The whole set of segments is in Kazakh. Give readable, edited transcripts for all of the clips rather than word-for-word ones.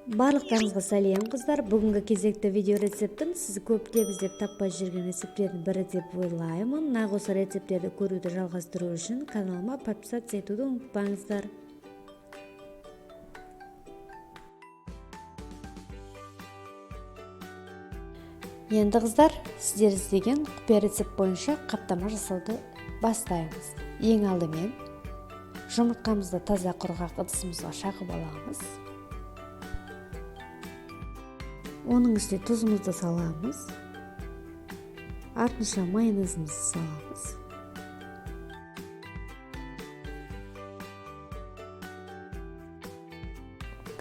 Барлықтарыңызға сәлем қыздар. Бүгінгі кезекті видео рецептім сіз көптеп іздеп таппай жүрген рецептердің бірі деп ойлаймын. Нақ осы рецептерді көруді жалғастыру үшін каналыма подписаться етуді ұмытпаңыздар. Енді қыздар, сіздер іздеген құпия рецепт бойынша қаптама жасауды бастаймыз. Ең алдымен жұмыртқамызды таза құрғақ ыдысымызға шақырып аламыз. Оның үстіне тұзымызды саламыз. Артынша майонезімізді саламыз.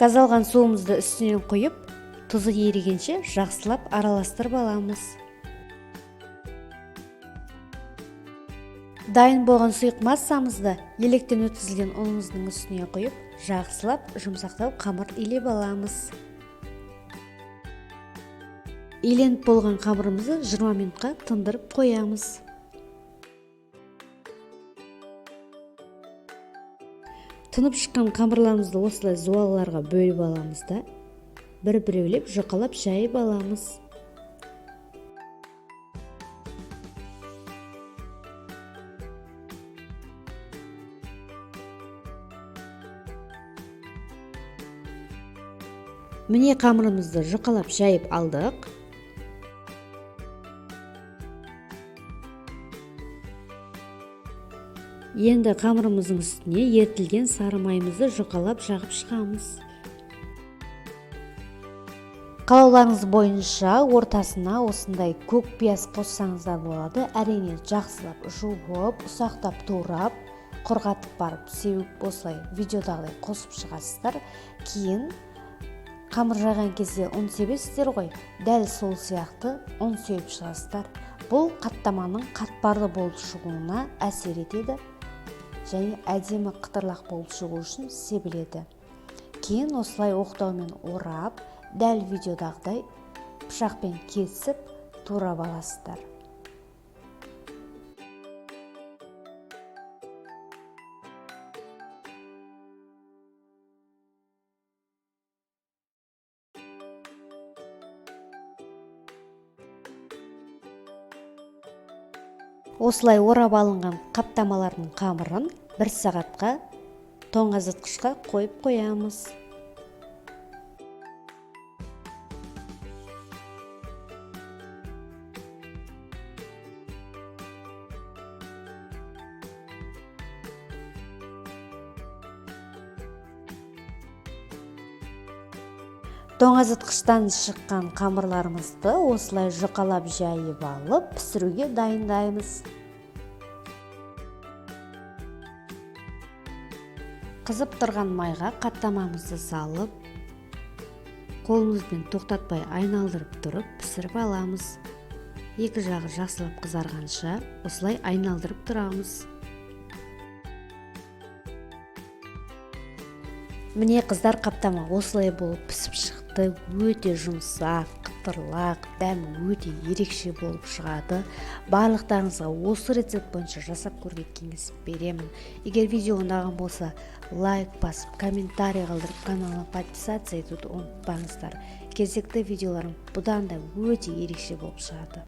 Газалған суымызды үстінен құйып, тұзы ерігенше жақсылап араластырып аламыз. Дайын болған сұйық массамызды електен өткізілген ұнымыздың үстіне құйып, жақсылап жұмсақтау қамыр илеп аламыз. Иленіп болған қамырымызды 20 минутқа тындырып қоямыз. Тынып шыққан қамырларымызды осылай зуалыларға бөліп аламыз да, бір-біреулеп жұқалап жайып аламыз. Міне қамырымызды жұқалап жайып алдық. Енді қамырымыздың үстіне ертілген сары майымызды жұқалап жағып шығамыз. Қалауларыңыз бойынша ортасына осындай көк пияз қоссаңыздар болады. Әрине жақсылап жуып, ұсақтап турап, құрғатып барып, сеуіп осылай видеодағыдай қосып шығасыздар. Кейін қамыр жайған кезде ұн себесіздер ғой, дәл сол сияқты ұн сеуіп шығасыздар. Бұл қаттаманың қатпарлы болып шығуына әсер етеді және әдемі қытырлақ болып шығу үшін себіледі. Кейін осылай оқтаумен орап, дәл видеодағыдай пышақпен кесіп турап аласыздар. Осылай орап алынған қаптамалардың қамырын 1 сағатқа тоңазытқышқа қойып қоямыз. Тоңазытқыштан шыққан қамырларымызды осылай жұқалап жайып алып, пісіруге дайындаймыз. Қызып тұрған майға қаттамамызды салып, қолымызбен тоқтатпай айналдырып тұрып пісіріп аламыз. Екі жағы жақсылап қызарғанша осылай айналдырып тұрамыз. Міне қыздар, қаптама осылай болып пісіп шықты. Өте жұмсақ, қытырлақ, дәмі өте ерекше болып шығады. Барлықтарыңызға осы рецепт бойынша жасап көруге кеңес беремін. Егер видео ұнаған болса, лайк басып, комментарий қалдырып, каналыма подписаться етуді ұмытпаңыздар. Кезекті видеоларым бұдан да өте ерекше болып шығады.